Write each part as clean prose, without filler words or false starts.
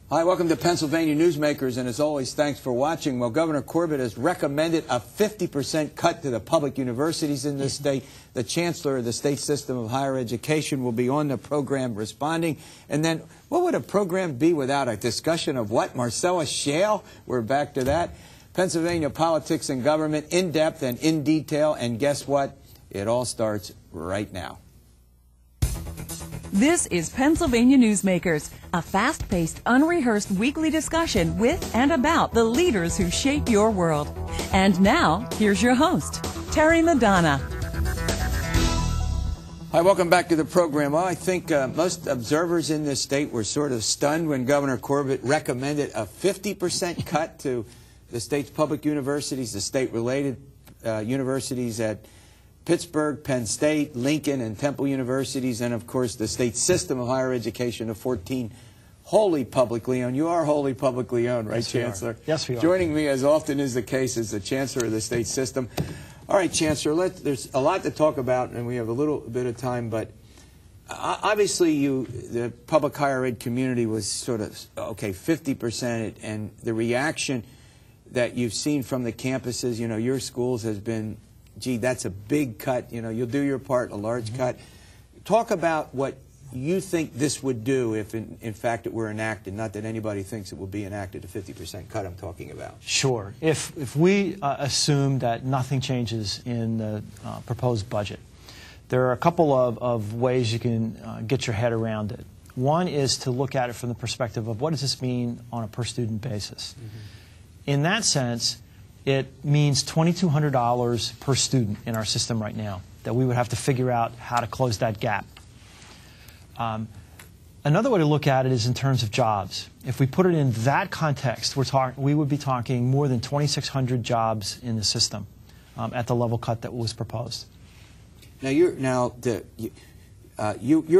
Hi, welcome to Pennsylvania Newsmakers, and as always, thanks for watching. Well, Governor Corbett has recommended a 50% cut to the public universities in this state. The Chancellor of the state system of higher education will be on the program responding. And then, what would a program be without a discussion of what? Marcellus Shale? We're back to that. Pennsylvania politics and government, in depth and in detail. And guess what? It all starts right now. This is Pennsylvania Newsmakers, a fast-paced, unrehearsed weekly discussion with and about the leaders who shape your world. And now, here's your host, Terry Madonna. Hi, welcome back to the program. Well, I think most observers in this state were sort of stunned when Governor Corbett recommended a 50% cut to the state's public universities, the state-related universities at Pittsburgh, Penn State, Lincoln, and Temple universities, and of course the state system of higher education of 14 wholly publicly owned. You are wholly publicly owned, right, yes, Chancellor? Yes, we are. Joining me, as often is the case, is the Chancellor of the state system. All right, Chancellor, there's a lot to talk about, and we have a little bit of time, but obviously the public higher ed community was sort of, okay, 50%, and the reaction that you've seen from the campuses, you know, your schools has been, gee, that's a big cut. You know, you'll do your part, a large cut. Talk about what you think this would do if, in fact, it were enacted. Not that anybody thinks it will be enacted, a 50% cut I'm talking about. Sure. If we assume that nothing changes in the proposed budget, there are a couple of ways you can get your head around it. One is to look at it from the perspective of what does this mean on a per-student basis. In that sense, it means $2,200 per student in our system right now, that we would have to figure out how to close that gap. Another way to look at it is in terms of jobs. If we put it in that context, we would be talking more than 2,600 jobs in the system at the level cut that was proposed. Now, your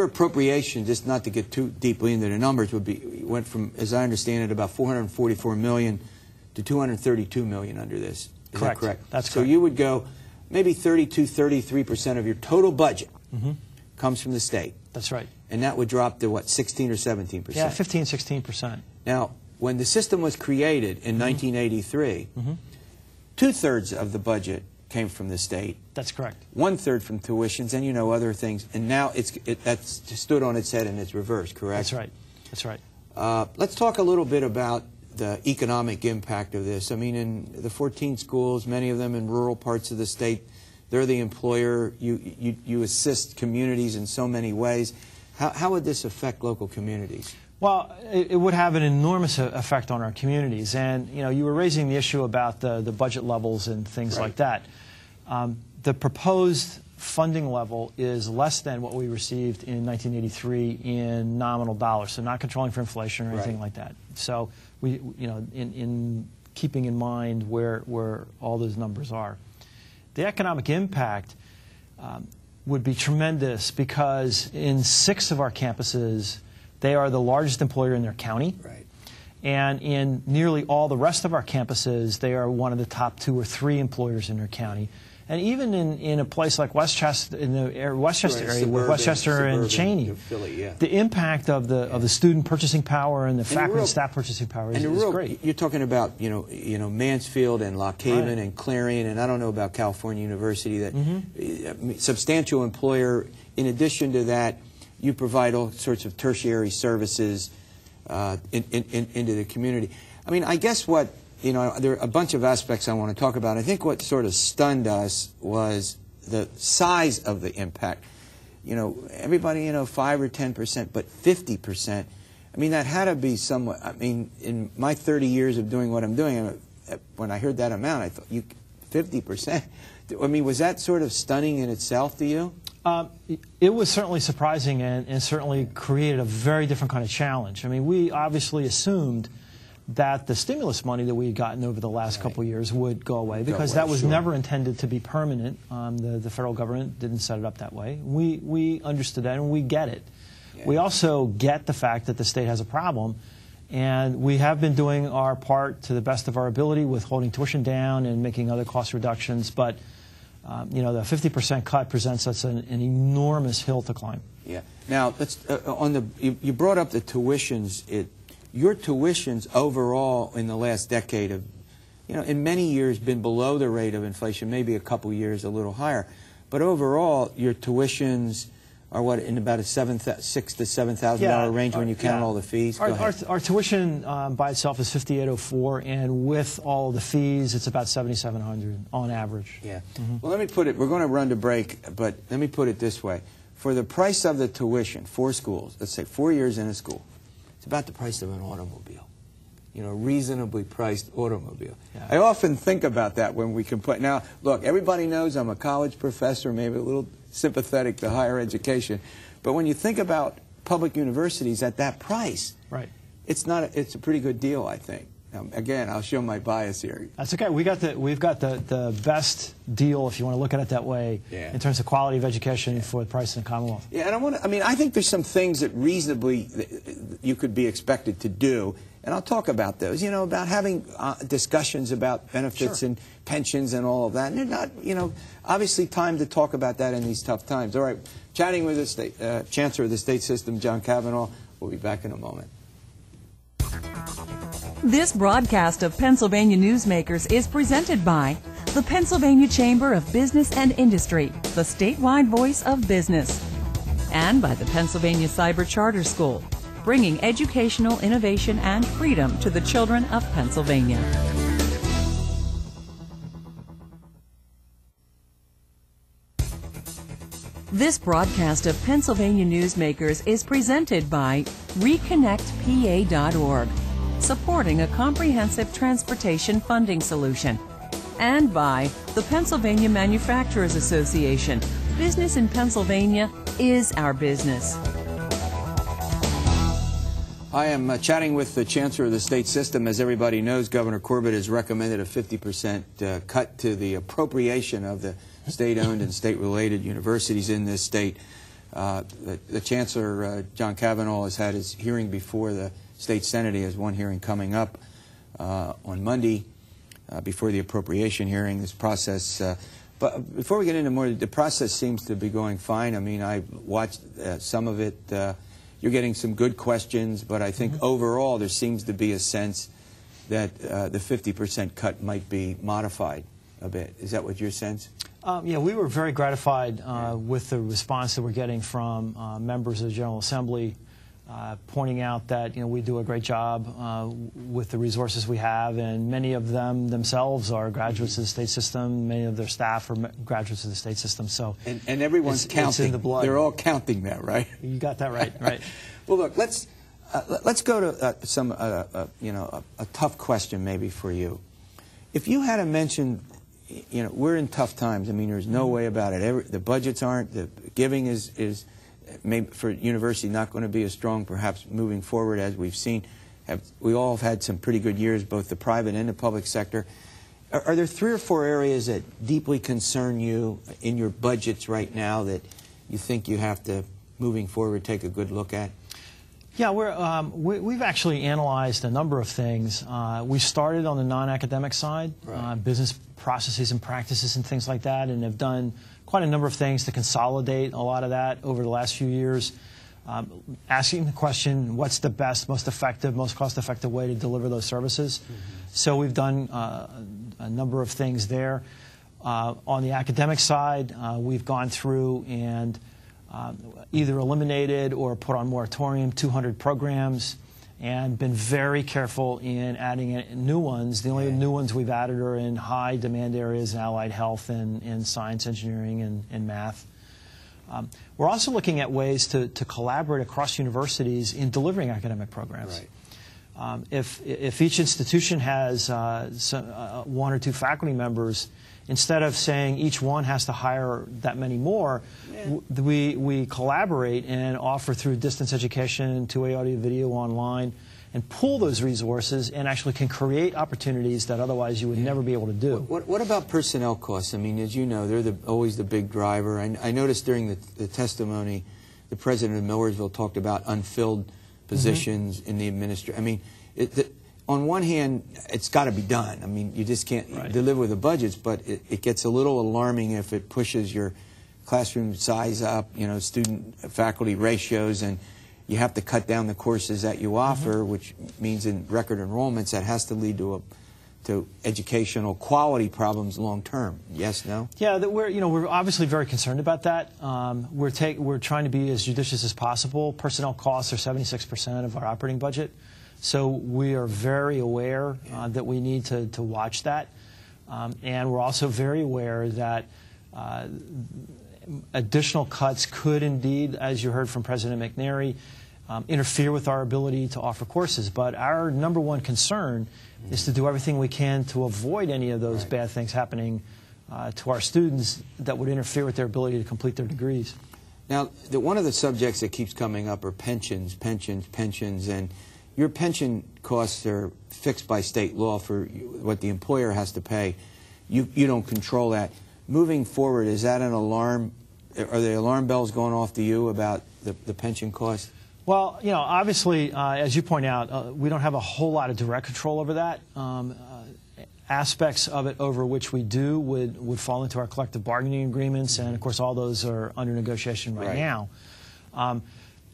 appropriation, just not to get too deeply into the numbers, went from, as I understand it, about $444 million to $232 million under this. Is that correct? That's correct. So you would go maybe 33% of your total budget comes from the state. That's right. And that would drop to what, 16 or 17%? Yeah, 15, 16%. Now, when the system was created in 1983, two-thirds of the budget came from the state. That's correct. One-third from tuitions, and you know other things. And now that's stood on its head and it's reversed. Correct? That's right. That's right. Let's talk a little bit about the economic impact of this. I mean, in the 14 schools, many of them in rural parts of the state, they're the employer. You assist communities in so many ways. How would this affect local communities? Well, it would have an enormous effect on our communities. And, you know, you were raising the issue about the budget levels and things like that. The proposed funding level is less than what we received in 1983 in nominal dollars, so not controlling for inflation or anything like that. So we, you know, in keeping in mind where all those numbers are, the economic impact would be tremendous because in 6 of our campuses, they are the largest employer in their county. Right. And in nearly all the rest of our campuses, they are one of the top 2 or 3 employers in their county. And even in a place like Westchester, in the Westchester area, with Westchester and Cheney, Philly, the impact of the student purchasing power and the faculty and staff purchasing power is great. You're talking about you know Mansfield and Lock Haven and Clarion, and I don't know about California University. That substantial employer. In addition to that, you provide all sorts of tertiary services into the community. I mean, I guess what. You know, there are a bunch of aspects I want to talk about. I think what sort of stunned us was the size of the impact. You know, everybody, you know, 5 or 10%, but 50%. I mean, that had to be somewhat, I mean, in my 30 years of doing what I'm doing, when I heard that amount, I thought, 50%? I mean, was that sort of stunning in itself to you? It was certainly surprising and certainly created a very different kind of challenge. I mean, we obviously assumed that the stimulus money that we had gotten over the last couple of years would go away because that was never intended to be permanent. The federal government didn't set it up that way. We understood that and we get it. Yeah. We also get the fact that the state has a problem, and we have been doing our part to the best of our ability with holding tuition down and making other cost reductions, but you know, the 50% cut presents us an enormous hill to climb. Yeah. Now, let's, you brought up the tuitions. your tuitions overall in the last decade have, in many years been below the rate of inflation, maybe a couple years a little higher. But overall, your tuitions are what, in about a $6,000 to $7,000 range when you count all the fees? Our tuition by itself is $5,804, and with all the fees, it's about $7,700 on average. Yeah. Well, let me put it, we're going to run to break, but let me put it this way. For the price of the tuition, 4 schools, let's say 4 years in a school, it's about the price of an automobile. Reasonably priced automobile. Yeah. I often think about that when we complain. Now, look, everybody knows I'm a college professor, maybe a little sympathetic to higher education, but when you think about public universities at that price, right, it's a pretty good deal, I think. Again, I'll show my bias here. That's okay. We've got the best deal, if you want to look at it that way, in terms of quality of education for the price in the Commonwealth. Yeah, and I think there's some things that reasonably you could be expected to do. And I'll talk about those, about having discussions about benefits and pensions and all of that. And they're not, obviously time to talk about that in these tough times. All right, chatting with the Chancellor of the state system, John Cavanaugh. We'll be back in a moment. This broadcast of Pennsylvania Newsmakers is presented by the Pennsylvania Chamber of Business and Industry, the statewide voice of business, and by the Pennsylvania Cyber Charter School, bringing educational innovation and freedom to the children of Pennsylvania. This broadcast of Pennsylvania Newsmakers is presented by ReconnectPA.org, supporting a comprehensive transportation funding solution, and by the Pennsylvania Manufacturers Association. Business in Pennsylvania is our business. I am chatting with the Chancellor of the state system. As everybody knows, Governor Corbett has recommended a 50% cut to the appropriation of the state-owned and state-related universities in this state. The Chancellor, John Cavanaugh, has had his hearing before the State Senate. He has one hearing coming up on Monday before the appropriation hearing. This process, but before we get into more, the process seems to be going fine. I mean, I watched some of it. You're getting some good questions, but I think overall there seems to be a sense that the 50% cut might be modified a bit. Is that what your sense? Yeah, we were very gratified with the response that we're getting from members of the General Assembly, pointing out that we do a great job with the resources we have, and many of them themselves are graduates of the state system. Many of their staff are graduates of the state system. So and everyone's counting. It's in the blood. They're all counting that, right? You got that right. Right. Well, look, let's go to some a tough question maybe for you. If you had to mention, we're in tough times. I mean, there's no way about it. The budgets aren't. The giving is maybe for university not going to be as strong, perhaps moving forward, as we've seen. We all have had some pretty good years, both the private and the public sector. Are there 3 or 4 areas that deeply concern you in your budgets right now that you think you have to, moving forward, take a good look at? Yeah, we've actually analyzed a number of things. We started on the non-academic side, business processes and practices and things like that, and have done quite a number of things to consolidate a lot of that over the last few years. Asking the question, what's the best, most effective, most cost-effective way to deliver those services? So we've done a number of things there. On the academic side, we've gone through and either eliminated or put on moratorium 200 programs and been very careful in adding new ones. The only new ones we've added are in high demand areas in allied health and science, engineering, and math. We're also looking at ways to collaborate across universities in delivering academic programs. Right. If each institution has 1 or 2 faculty members, instead of saying each one has to hire that many more, we collaborate and offer through distance education, two-way audio, video, online, and pool those resources and actually can create opportunities that otherwise you would never be able to do. What about personnel costs? I mean, as you know, they're always the big driver. I noticed during the testimony, the president of Millersville talked about unfilled positions in the administration. I mean, on one hand, it's got to be done. I mean, you just can't deliver with the budgets, but it gets a little alarming if it pushes your classroom size up, student-faculty ratios, and you have to cut down the courses that you offer, which means in record enrollments that has to lead to educational quality problems long term. Yes, no? Yeah, we're obviously very concerned about that. We're trying to be as judicious as possible. Personnel costs are 76% of our operating budget, so we are very aware that we need to watch that, and we're also very aware that additional cuts could indeed, as you heard from President McNary, interfere with our ability to offer courses. But our number one concern is to do everything we can to avoid any of those bad things happening to our students that would interfere with their ability to complete their degrees. Now, one of the subjects that keeps coming up are pensions, and your pension costs are fixed by state law for what the employer has to pay. You don't control that. Moving forward, is that an alarm? Are the alarm bells going off to you about the pension costs? Well, obviously, as you point out, we don't have a whole lot of direct control over that. Aspects of it over which we do would fall into our collective bargaining agreements, and of course all those are under negotiation right now.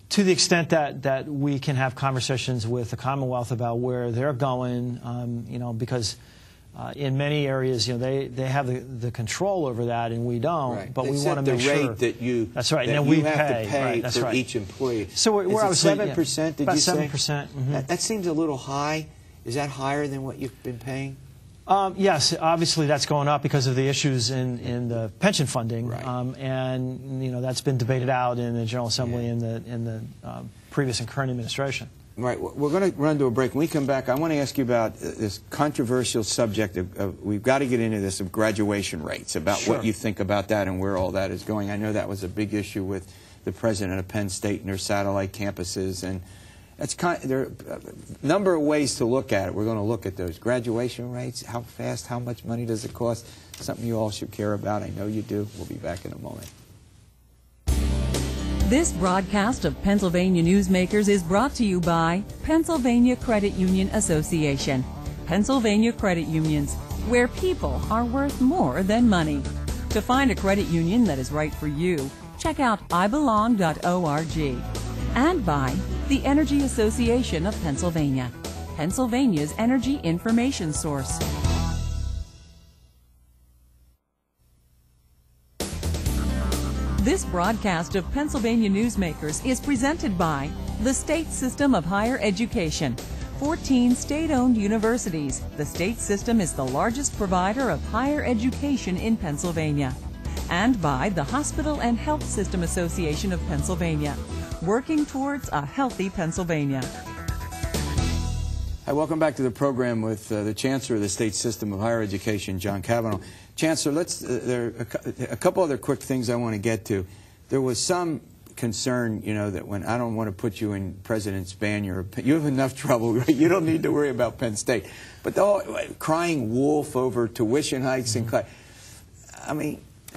To the extent that we can have conversations with the Commonwealth about where they're going, because in many areas, they have the control over that, and we don't. But we want to make sure the rate that you that's right. That and you we have pay, to pay that's for right. each employee. So we're obviously 7%. Did about you say 7%? That seems a little high. Is that higher than what you've been paying? Yes, obviously that's going up because of the issues in the pension funding, and that's been debated out in the General Assembly in the previous and current administration. Right. We're going to run to a break. When we come back, I want to ask you about this controversial subject we've got to get into this, of graduation rates, about what you think about that and where all that is going. I know that was a big issue with the president of Penn State and their satellite campuses, and there are a number of ways to look at it. We're going to look at those graduation rates, how fast, how much money does it cost, something you all should care about. I know you do. We'll be back in a moment. This broadcast of Pennsylvania Newsmakers is brought to you by Pennsylvania Credit Union Association. Pennsylvania Credit Unions, where people are worth more than money. To find a credit union that is right for you, check out ibelong.org. And by the Energy Association of Pennsylvania, Pennsylvania's energy information source. This broadcast of Pennsylvania Newsmakers is presented by the State System of Higher Education. 14 state-owned universities. The state system is the largest provider of higher education in Pennsylvania. And by the Hospital and Health System Association of Pennsylvania, working towards a healthy Pennsylvania. Hi, welcome back to the program with the Chancellor of the State System of Higher Education, John Cavanaugh. Chancellor, there are a couple other quick things I want to get to. There was some concern, that when I don't want to put you in President's ban, you have enough trouble, right? You don't need to worry about Penn State. But the whole crying wolf over tuition hikes and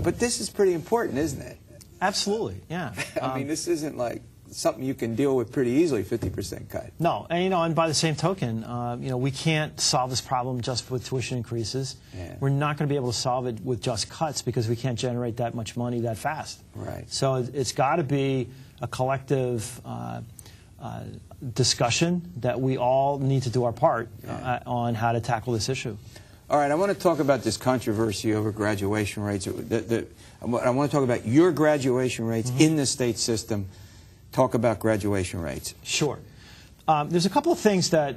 but this is pretty important, isn't it? Absolutely, yeah. I mean, this isn't like something you can deal with pretty easily, 50% cut. No, and and by the same token, we can't solve this problem just with tuition increases. Yeah. We're not going to be able to solve it with just cuts because we can't generate that much money that fast. Right. So it's got to be a collective discussion that we all need to do our part on how to tackle this issue. All right, I want to talk about this controversy over graduation rates. I want to talk about your graduation rates in the state system. Talk about graduation rates. Sure. There's a couple of things that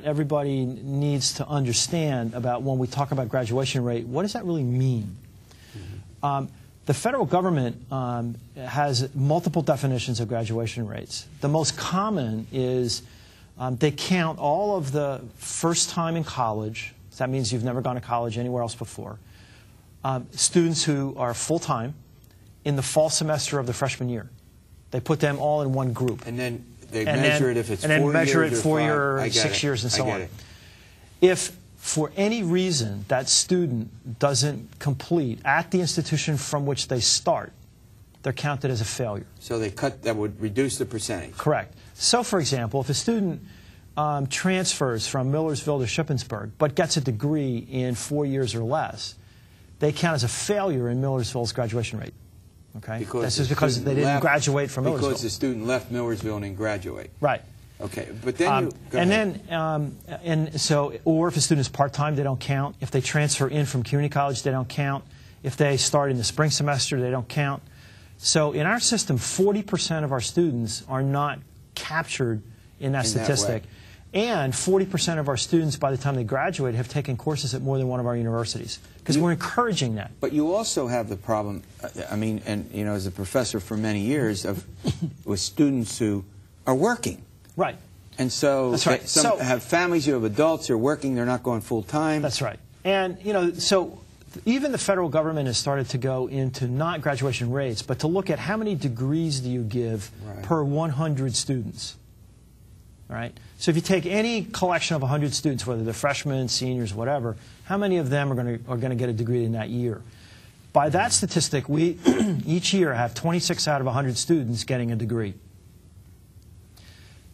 everybody needs to understand about when we talk about graduation rate. What does that really mean? The federal government has multiple definitions of graduation rates. The most common is they count all of the first time in college. So that means you've never gone to college anywhere else before. Students who are full-time in the fall semester of the freshman year. They put them all in one group. And then they measure it if it's 4 years or 5. And then measure it 4 years, 6 years, and so on. If for any reason that student doesn't complete at the institution from which they start, they're counted as a failure. So that would reduce the percentage. Correct. So, for example, if a student transfers from Millersville to Shippensburg but gets a degree in 4 years or less, they count as a failure in Millersville's graduation rate. Okay, Because this is because they didn't graduate from Millersville. Because the student left Millersville and didn't graduate. Right. Okay, but then or if a student is part-time, they don't count. If they transfer in from community college, they don't count. If they start in the spring semester, they don't count. So in our system, 40% of our students are not captured in that statistic. And 40% of our students, by the time they graduate, have taken courses at more than one of our universities, because we're encouraging that. But you also have the problem, I mean, and you know, as a professor for many years, with students who are working. Right. And so that's right. Some have families, you have adults who are working, they're not going full time. That's right. And, you know, so even the federal government has started to go into not graduation rates, but to look at how many degrees do you give per 100 students. All right? So if you take any collection of 100 students, whether they're freshmen, seniors, whatever, how many of them are going to get a degree in that year? By that statistic, we each year have 26 out of 100 students getting a degree.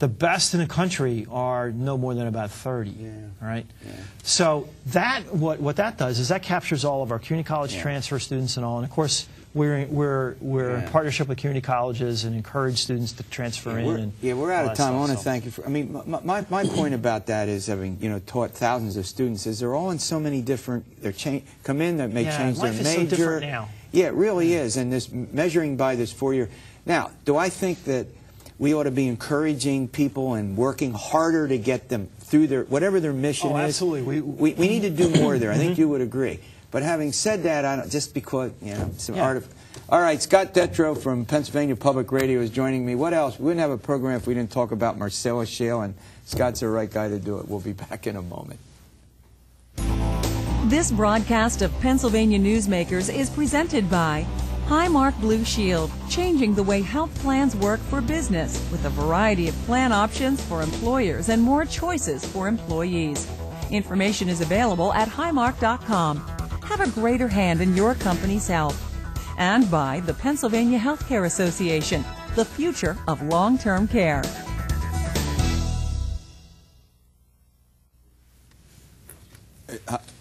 The best in the country are no more than about 30. Yeah. All right. Yeah. So that what that does is that captures all of our community college transfer students and all. And of course, we're in partnership with community colleges and encourage students to transfer in. We're out of time. I want to thank you for. I mean, my point about that is, having taught thousands of students, is they're all in so many different. Come in, that may change their major. Life is so different now. Yeah, it really is. And this measuring by this 4-year. Now, do I think that we ought to be encouraging people and working harder to get them through their whatever their mission is? Absolutely. We need to do more there. I think you would agree. But having said that, I don't, just because, all right, Scott Detrow from Pennsylvania Public Radio is joining me. What else? We wouldn't have a program if we didn't talk about Marcellus Shale, and Scott's the right guy to do it. We'll be back in a moment. This broadcast of Pennsylvania Newsmakers is presented by Highmark Blue Shield, changing the way health plans work for business with a variety of plan options for employers and more choices for employees. Information is available at highmark.com. Have a greater hand in your company's health. And by the Pennsylvania Healthcare Association, the future of long-term care.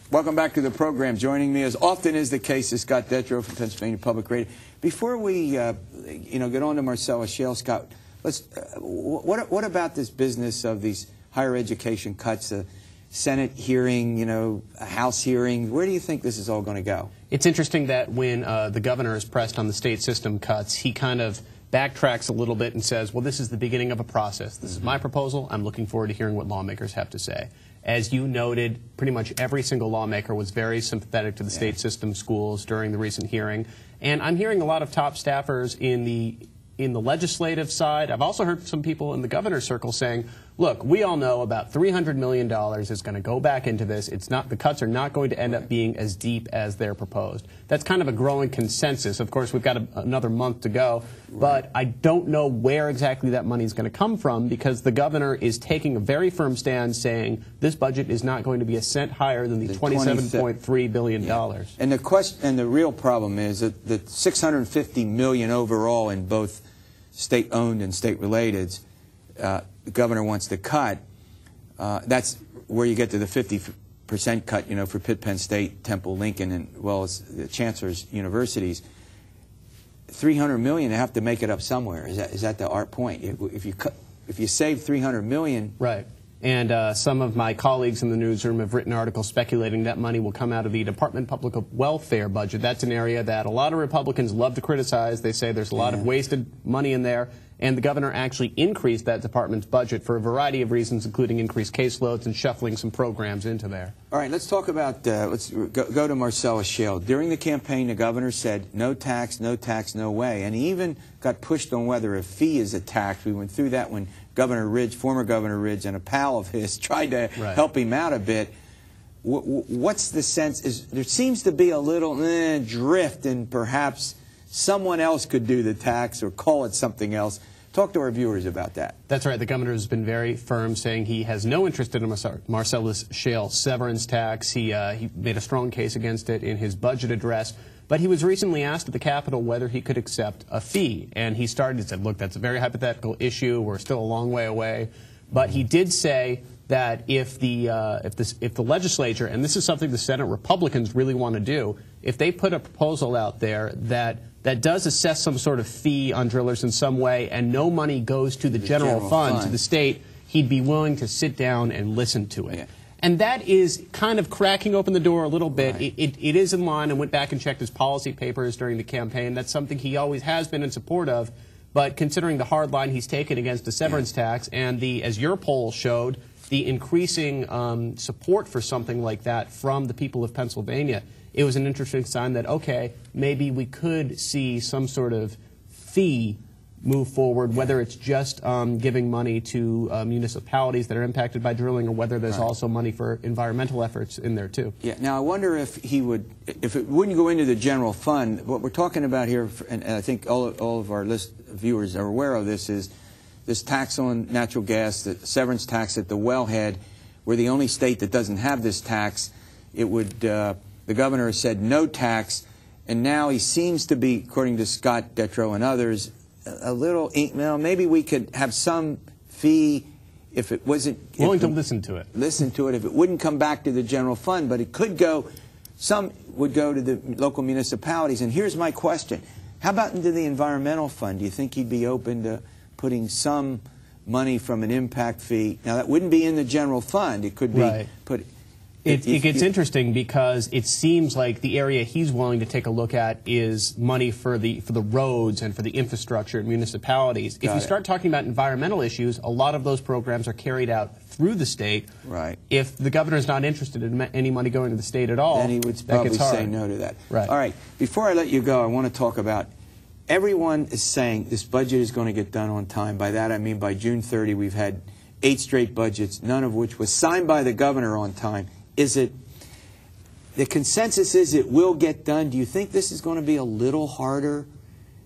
Welcome back to the program. Joining me, as often is the case, is Scott Detrow from Pennsylvania Public Radio. Before we, get on to Marcellus Shale, Scott, let's. What about this business of these higher education cuts? A Senate hearing, a House hearing. Where do you think this is all going to go? It's interesting that when the governor is pressed on the state system cuts, he kind of backtracks a little bit and says, well, this is the beginning of a process. This is my proposal. I'm looking forward to hearing what lawmakers have to say. As you noted, pretty much every single lawmaker was very sympathetic to the state system schools during the recent hearing. And I'm hearing a lot of top staffers in the legislative side. I've also heard some people in the governor's circle saying, look, we all know about $300 million is going to go back into this. The cuts are not going to end up being as deep as they're proposed. That's kind of a growing consensus. Of course, we've got another month to go, but I don't know where exactly that money is going to come from, because the governor is taking a very firm stand saying this budget is not going to be a cent higher than the $27.3 billion. Yeah. And the question, and the real problem is that the $650 million overall in both state-owned and state-related, the governor wants to cut. That's where you get to the 50% cut, for Pitt, Penn State, Temple, Lincoln, and well as the Chancellor's universities. $300 million, they have to make it up somewhere. Is that the art point? If you save $300 million, right? And some of my colleagues in the newsroom have written articles speculating that money will come out of the Department of Public Welfare budget. That's an area that a lot of Republicans love to criticize. They say there's a lot of wasted money in there. And the governor actually increased that department's budget for a variety of reasons, including increased caseloads and shuffling some programs into there. All right, let's talk about, let's go to Marcellus Shale. During the campaign, the governor said, no tax, no way. And he even got pushed on whether a fee is a tax. We went through that when Governor Ridge, former Governor Ridge, and a pal of his tried to help him out a bit. What's the sense? There seems to be a little drift, and perhaps someone else could do the tax or call it something else. Talk to our viewers about that. That's right. The governor has been very firm, saying he has no interest in a Marcellus Shale severance tax. He made a strong case against it in his budget address. But he was recently asked at the Capitol whether he could accept a fee. And he said, look, that's a very hypothetical issue. We're still a long way away. But he did say that if the legislature, and this is something the Senate Republicans really want to do, if they put a proposal out there that that does assess some sort of fee on drillers in some way, and no money goes to the general fund, to the state, he'd be willing to sit down and listen to it. Yeah. And that is kind of cracking open the door a little bit. Right. It is in line, and went back and checked his policy papers during the campaign. That's something he always has been in support of. But considering the hard line he's taken against the severance tax and the, as your poll showed, the increasing support for something like that from the people of Pennsylvania, it was an interesting sign that, okay, maybe we could see some sort of fee move forward, whether it's just giving money to municipalities that are impacted by drilling, or whether there's also money for environmental efforts in there too. Yeah. Now I wonder if he would, if it wouldn't go into the general fund. What we're talking about here, and I think all of our viewers are aware of this, is this tax on natural gas, the severance tax at the wellhead. We're the only state that doesn't have this tax. It would, the governor has said no tax, and now he seems to be, according to Scott Detrow and others, a little, well, maybe we could have some fee if it wasn't... Willing to listen to it. Listen to it if it wouldn't come back to the general fund, but it could go, some would go to the local municipalities. And here's my question. How about into the environmental fund? Do you think he'd be open to putting some money from an impact fee? Now, that wouldn't be in the general fund. It could be put... It gets interesting because it seems like the area he's willing to take a look at is money for the roads and for the infrastructure in municipalities. If you start talking about environmental issues, a lot of those programs are carried out through the state. Right. If the governor's not interested in any money going to the state at all, then he would probably say no to that. Right. All right. Before I let you go, I want to talk about, everyone is saying this budget is going to get done on time. By that I mean by June 30 we've had 8 straight budgets, none of which was signed by the governor on time. Is it, the consensus is it will get done. Do you think this is going to be a little harder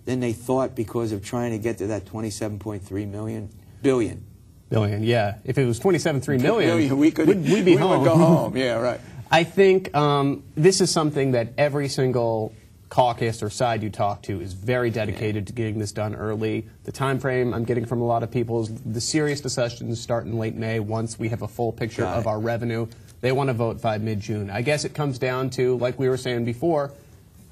than they thought because of trying to get to that 27.3 billion? Billion, yeah. If it was 27.3 million, we'd be home. Would go home. Yeah, right. I think this is something that every single caucus or side you talk to is very dedicated to getting this done early. The time frame I'm getting from a lot of people is the serious discussions start in late May once we have a full picture of our revenue. They want to vote by mid-June. I guess it comes down to, like we were saying before,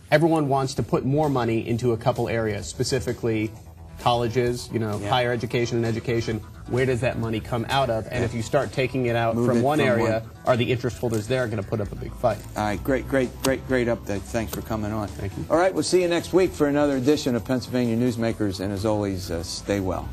everyone wants to put more money into a couple areas, specifically colleges, higher education and education. Where does that money come out of? And if you start taking it out from one area, are the interest holders there going to put up a big fight? All right, great update. Thanks for coming on. Thank you. All right, we'll see you next week for another edition of Pennsylvania Newsmakers, and as always, stay well.